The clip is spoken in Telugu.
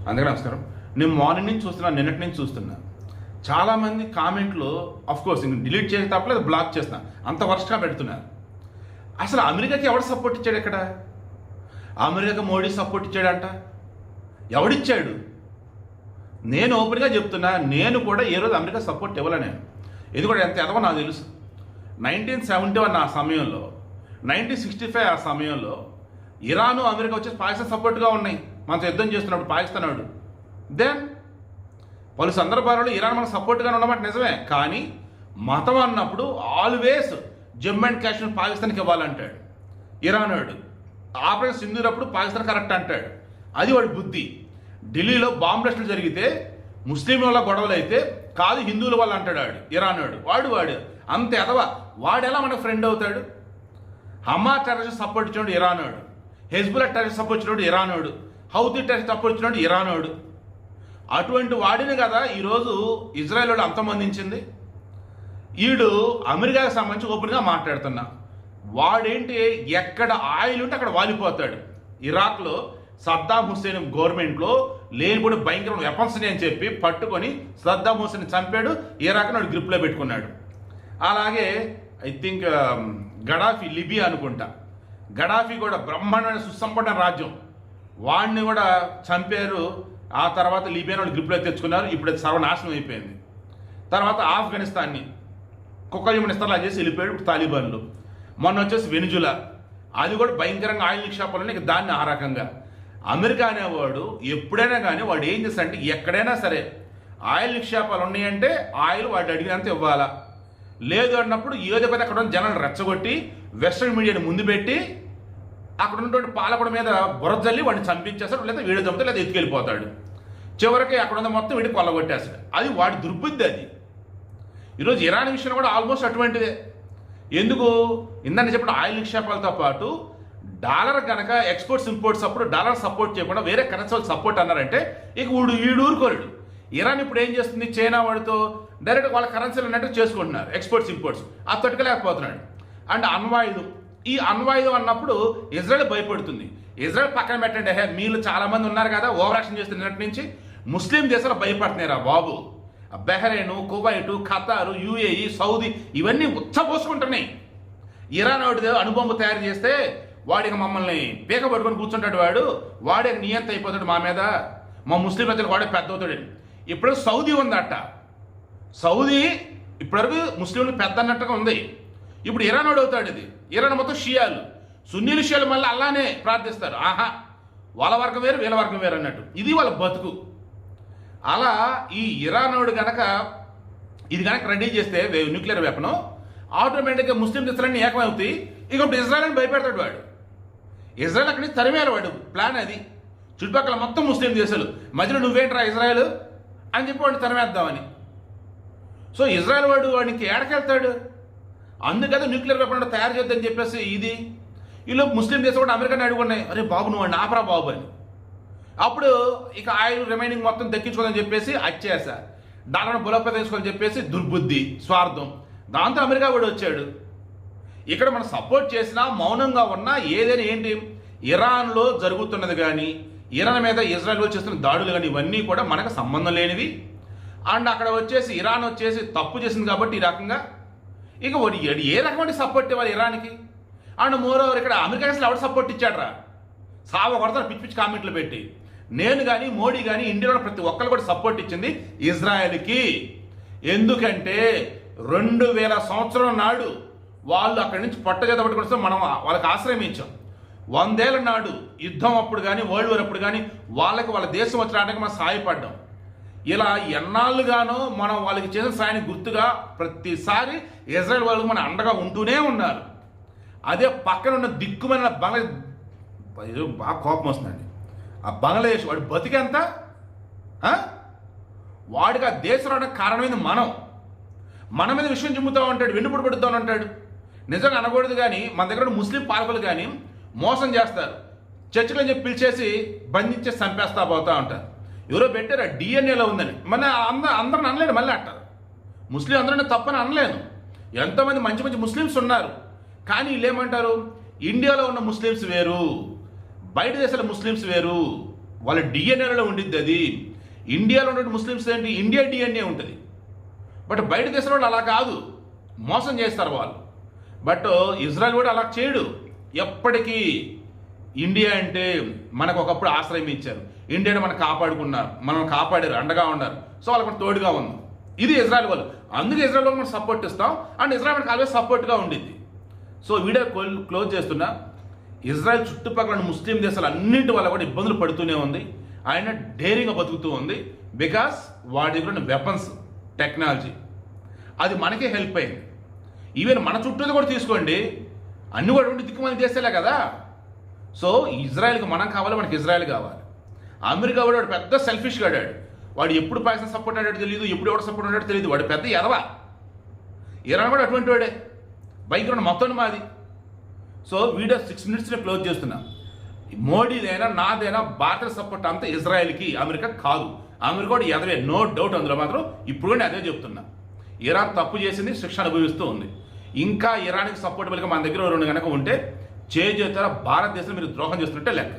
అందరికీ నమస్కారం. నేను మార్నింగ్ నుంచి చూస్తున్నా, నిన్నటి నుంచి చూస్తున్నా. చాలామంది కామెంట్లు కోర్స్ ఇంక డిలీట్ చేసి తప్పలేదు, బ్లాక్ చేస్తున్నా, అంత వర్స్ట్గా పెడుతున్నారు. అసలు అమెరికాకి ఎవడు సపోర్ట్ ఇచ్చాడు? ఇక్కడ అమెరికాకి మోడీ సపోర్ట్ ఇచ్చాడంట. ఎవడిచ్చాడు? నేను ఓపెన్గా చెప్తున్నా, నేను కూడా ఏ రోజు అమెరికా సపోర్ట్ ఇవ్వలే. నేను ఎందుకంటే ఎంత ఎదవో నాకు తెలుసు. 1971 ఆ సమయంలో, 1965 ఆ సమయంలో ఇరాను అమెరికా వచ్చేసి పాకిస్తాన్ సపోర్ట్గా ఉన్నాయి. మనతో యుద్ధం చేస్తున్నప్పుడు పాకిస్తాన్ వాడు. దెన్ పలు సందర్భాలలో ఇరాన్ మనకు సపోర్ట్గానే ఉన్నమాట నిజమే, కానీ మతం అన్నప్పుడు ఆల్వేస్ జమ్మూ అండ్ కాశ్మీర్ పాకిస్తాన్కి ఇవ్వాలంటాడు ఇరాన్ వాడు. ఆపరేషన్ సింధూర్ అప్పుడు పాకిస్తాన్ కరెక్ట్ అంటాడు. అది వాడి బుద్ధి. ఢిల్లీలో బాంబ్ బ్లాస్టులు జరిగితే ముస్లింల వల్ల గొడవలు అయితే కాదు హిందువుల వల్ల అంటాడు వాడు ఇరాన్ వాడు అంత ఎదవ. వాడెలా మనకు ఫ్రెండ్ అవుతాడు? హమా టెర్రరిస్ట్ సపోర్ట్ ఇచ్చినోడు ఇరాన్ వాడు, హెజ్బుల్లా టెర్రరిస్ట్ సపోర్ట్ ఇచ్చినోడు ఇరాన్ వాడు, హౌతీ టెర్రరిస్ట్ సపోర్ట్ ఇచ్చినోడు ఇరాన్ వాడు. అటువంటి వాడిని కదా ఈరోజు ఇజ్రాయెల్ వాళ్ళు అంతమందించింది. వీడు అమెరికాకి సంబంధించి ఓపెన్గా మాట్లాడుతున్నా. వాడేంటి, ఎక్కడ ఆయిల్ ఉంటే అక్కడ వాలిపోతాడు. ఇరాక్లో సద్దాం హుస్సేన్ గవర్నమెంట్లో లేనిపోయి భయంకరమైన వెపన్స్ అని చెప్పి పట్టుకొని సద్దాం హుస్సేన్ చంపాడు. ఇరాక్ని వాడు గ్రిప్లో పెట్టుకున్నాడు. అలాగే ఐ థింక్ గడాఫీ, లిబియా అనుకుంటా, గడాఫీ కూడా బ్రహ్మాండమైన సుసంపన్న రాజ్యం, వాడిని కూడా చంపారు. ఆ తర్వాత లిబియాని వాళ్ళు గ్రిప్లో తెచ్చుకున్నారు. ఇప్పుడు అది సర్వనాశనం అయిపోయింది. తర్వాత ఆఫ్ఘనిస్తాన్ని కుక్కలిమనిస్తాన్లా చేసి వెళ్ళిపోయాడు ఇప్పుడు తాలిబాన్లు. మొన్న వచ్చేసి వెనుజులా, అది కూడా భయంకరంగా ఆయిల్ నిక్షేపాలని ఇక దాన్ని ఆ రకంగా. అమెరికా అనేవాడు ఎప్పుడైనా కానీ వాడు ఏం చేస్తాడంటే ఎక్కడైనా సరే ఆయిల్ నిక్షేపాలు ఉన్నాయంటే ఆయిల్ వాడు అడిగినంత ఇవ్వాలా, లేదు అన్నప్పుడు ఏదో పది అక్కడ ఉన్న జనాలు రెచ్చగొట్టి వెస్ట్రన్ మీడియాని ముందు పెట్టి అక్కడ ఉన్నటువంటి పాలకుడి మీద బురజల్లి వాడిని చంపించేస్తాడు, లేదా వీడు చంపుతాడు, లేదా ఎత్తుకెళ్ళిపోతాడు. చివరికి అక్కడ ఉన్న మొత్తం వీడికి కొల్లగొట్టేస్తాడు. అది వాడి దుర్బుద్ధి. అది ఈరోజు ఇరాన్ విషయం కూడా ఆల్మోస్ట్ అటువంటిదే. ఎందుకు? ఇందని చెప్పిన ఆయిల్ నిక్షేపాలతో పాటు డాలర్ కనుక ఎక్స్పోర్ట్స్ ఇంపోర్ట్స్ అప్పుడు డాలర్ సపోర్ట్ చేయకుండా వేరే కరెన్సీ వాళ్ళు సపోర్ట్ అన్నారంటే ఇక వీడూరుకోరుడు. ఇరాన్ ఇప్పుడు ఏం చేస్తుంది, చైనా వాడితో డైరెక్ట్ వాళ్ళ కరెన్సీలు అన్నట్టు చేసుకుంటున్నారు ఎక్స్పోర్ట్స్ ఇంపోర్ట్స్. ఆ తొట్టుకలేకపోతున్నాడు. అండ్ అణ్వాయుధం, ఈ అణ్వాయుధం అన్నప్పుడు ఇజ్రాయెల్ భయపడుతుంది. ఇజ్రాయెల్ పక్కన పెట్టండి, మీరు చాలామంది ఉన్నారు కదా ఓవర్ యాక్షన్ చేస్తున్నట్టు నుంచి ముస్లిం దేశాలు భయపడుతున్నారా బాబు. Bahrain, Kuwait, Qatar, UAE, Saudi ఇవన్నీ ఉచ్చపోసుకుంటున్నాయి. ఇరాన్ వాడిదే అణుబొమ్మ తయారు చేస్తే వాడికి మమ్మల్ని పీక పట్టుకొని కూర్చుంటాడు. వాడే నియంత అయిపోతాడు మా మీద, మా ముస్లిం ప్రజలకు వాడే పెద్ద అవుతాడు. ఇప్పుడు సౌదీ ఉందట. సౌదీ ఇప్పటివరకు ముస్లింలు పెద్ద అన్నట్టుగా ఉంది. ఇప్పుడు ఇరాన్ వాడు అవుతాడు. ఇది ఇరాన్ మొత్తం షియాలు, సున్నీలు షియాలు మళ్ళీ అలానే ప్రార్థిస్తారు. వాళ్ళ వర్గం వేరు వీళ్ళ వర్గం వేరు అన్నట్టు. ఇది వాళ్ళ బతుకు. అలా ఈ ఇరాన్ వాడు కనుక ఇది కనుక రెడీ చేస్తే న్యూక్లియర్ వెపన్, ఆటోమేటిక్గా ముస్లిం దేశాలన్నీ ఏకమవుతాయి. ఇక ఇప్పుడు ఇజ్రాయెల్ని భయపెడతాడు వాడు. ఇజ్రాయెల్ అక్కడి నుంచి తరిమేరు వాడు ప్లాన్ అది. చుట్టుపక్కల మొత్తం ముస్లిం దేశాలు మధ్యలో నువ్వేంట్రా ఇజ్రాయెల్ అని చెప్పి వాడిని తరిమేద్దామని. సో ఇజ్రాయెల్ వాడికి ఏడకెళ్తాడు. అందుకదే న్యూక్లియర్ వెపన్ తయారు చేద్దని చెప్పేసి ఇది. ఈలోపు ముస్లిం దేశం కూడా అమెరికాని అడుగున్నాయి, అరే బాబు నువ్వు వాడిని ఆపరా బాబు అని. అప్పుడు ఇక ఆయిల్ రిమైనింగ్ మొత్తం దక్కించుకోదని చెప్పేసి అచ్చేస డాలర్ను బలోపేతం చెప్పేసి దుర్బుద్ధి, స్వార్థం. దాంతో అమెరికా కూడా వచ్చాడు. ఇక్కడ మనం సపోర్ట్ చేసినా మౌనంగా ఉన్నా ఏదైనా ఏంటి, ఇరాన్లో జరుగుతున్నది కానీ ఇరాన్ మీద ఇజ్రాయెల్ చేస్తున్న దాడులు కానీ ఇవన్నీ కూడా మనకు సంబంధం లేనివి. అండ్ అక్కడ వచ్చేసి ఇరాన్ వచ్చేసి తప్పు చేసింది కాబట్టి ఈ రకంగా ఇక ఏ రకమైన సపోర్ట్ ఇవ్వాలి ఇరాన్కి. అండ్ మోరోవర్ ఇక్కడ అమెరికా అసలు ఎవరు సపోర్ట్ ఇచ్చాడరా? సావ కొడతారు పిచ్చి పిచ్చి కామెంట్లు పెట్టి. నేను కానీ మోడీ కానీ ఇండియాలో ప్రతి ఒక్కరు కూడా సపోర్ట్ ఇచ్చింది ఇజ్రాయెల్కి. ఎందుకంటే 2000 సంవత్సరం నాడు వాళ్ళు అక్కడి నుంచి పొట్టజేత పట్టుకొస్తే మనం వాళ్ళకి ఆశ్రయం ఇచ్చాం. 100 ఏళ్ళ నాడు యుద్ధం అప్పుడు కానీ వరల్డ్ వార్ అప్పుడు కానీ వాళ్ళ దేశం వచ్చడానికి మనం సహాయపడ్డాం. ఇలా ఎన్నాళ్ళుగానో మనం వాళ్ళకి చేసిన సాయానికి గుర్తుగా ప్రతిసారి ఇజ్రాయెల్ వాళ్ళు మన అండగా ఉంటూనే ఉన్నారు. అదే పక్కన ఉన్న దిక్కుమైన బాగా కోపం వస్తుందండి. ఆ బంగ్లాదేశ్ వాడు బతికెంత, వాడికి ఆ దేశం రావడానికి కారణమైంది మన మీద విషయం చెబుతూ ఉంటాడు, వెన్నుపడి పడుతూ ఉంటాడు. నిజంగా అనకూడదు కానీ మన దగ్గర ముస్లిం పాలకులు కానీ మోసం చేస్తారు. చర్చలు అని చెప్పి పిలిచేసి బంధించేసి చంపేస్తా పోతూ ఉంటారు. ఎవరో పెట్టారు డిఎన్ఏలో ఉందని. మన అందరిని అనలేను, మళ్ళీ అంటారు ముస్లిం అందరూ తప్పని అనలేను. ఎంతోమంది మంచి మంచి ముస్లిమ్స్ ఉన్నారు. కానీ వీళ్ళు ఏమంటారు, ఇండియాలో ఉన్న ముస్లిమ్స్ వేరు, బయట దేశాల ముస్లిమ్స్ వేరు, వాళ్ళ డిఎన్ఏలో ఉండిద్ది అది. ఇండియాలో ఉన్న ముస్లిమ్స్ ఏంటి, ఇండియా డిఎన్ఏ ఉంటుంది. బట్ బయట దేశంలో వాళ్ళు అలా కాదు, మోసం చేస్తారు వాళ్ళు. బట్ ఇజ్రాయెల్ కూడా అలా చేయడు. ఎప్పటికీ ఇండియా అంటే మనకు ఒకప్పుడు ఆశ్రయం ఇచ్చారు, ఇండియాని మనం కాపాడుకున్నారు, మనం కాపాడారు, అండగా ఉన్నారు. సో వాళ్ళకి మనం తోడుగా ఉన్నాం. ఇది ఇజ్రాయెల్ వాళ్ళు. అందుకే ఇజ్రాయెల్ వాళ్ళకి మనం సపోర్ట్ ఇస్తాం, అండ్ ఇజ్రాయెల్ మనకు ఆల్వేస్ సపోర్ట్గా ఉండిద్ది. సో వీడియో క్లోజ్ చేస్తున్నా. ఇజ్రాయెల్ చుట్టుపక్కల ఉన్న ముస్లిం దేశాలు అన్నింటి వల్ల కూడా ఇబ్బందులు పడుతూనే ఉంది. ఆయన డేరింగ్గా బతుకుతూ ఉంది. బికాస్ వాడి దగ్గర ఉన్న వెపన్స్ టెక్నాలజీ అది మనకే హెల్ప్ అయింది. ఈవెన్ మన చుట్టూ కూడా తీసుకోండి, అన్ని కూడా దిక్కుమని దేశాలే కదా. సో ఇజ్రాయెల్కి మనం కావాలి, మనకి ఇజ్రాయెల్ కావాలి. అమెరికా వాడు పెద్ద సెల్ఫిష్గా ఆడాడు. వాడు ఎప్పుడు పాకిస్తాన్ సపోర్ట్ ఆడాడు తెలియదు, ఎప్పుడు ఎవరు సపోర్ట్ ఆడాడు తెలియదు. వాడు పెద్ద ఎదవ. ఇరాన్ కూడా అటువంటి వాడే. బైక్ మొత్తం మాది. సో వీడియో 6 minutes క్లోజ్ చేస్తున్నా. మోడీదైనా నాదైనా భారత సపోర్ట్ అంతా ఇజ్రాయెల్కి, అమెరికా కాదు. అమెరికా కూడా ఎదవే, నో డౌట్. అందులో మాత్రం ఇప్పుడు కూడా అదే చెప్తున్నా. ఇరాన్ తప్పు చేసింది, శిక్ష అనుభవిస్తూ ఉంది. ఇంకా ఇరాన్కి సపోర్టబుల్గా మన దగ్గర 2 కనుక ఉంటే చేతుల భారతదేశం మీరు ద్రోహం చేస్తుంటే లెక్క.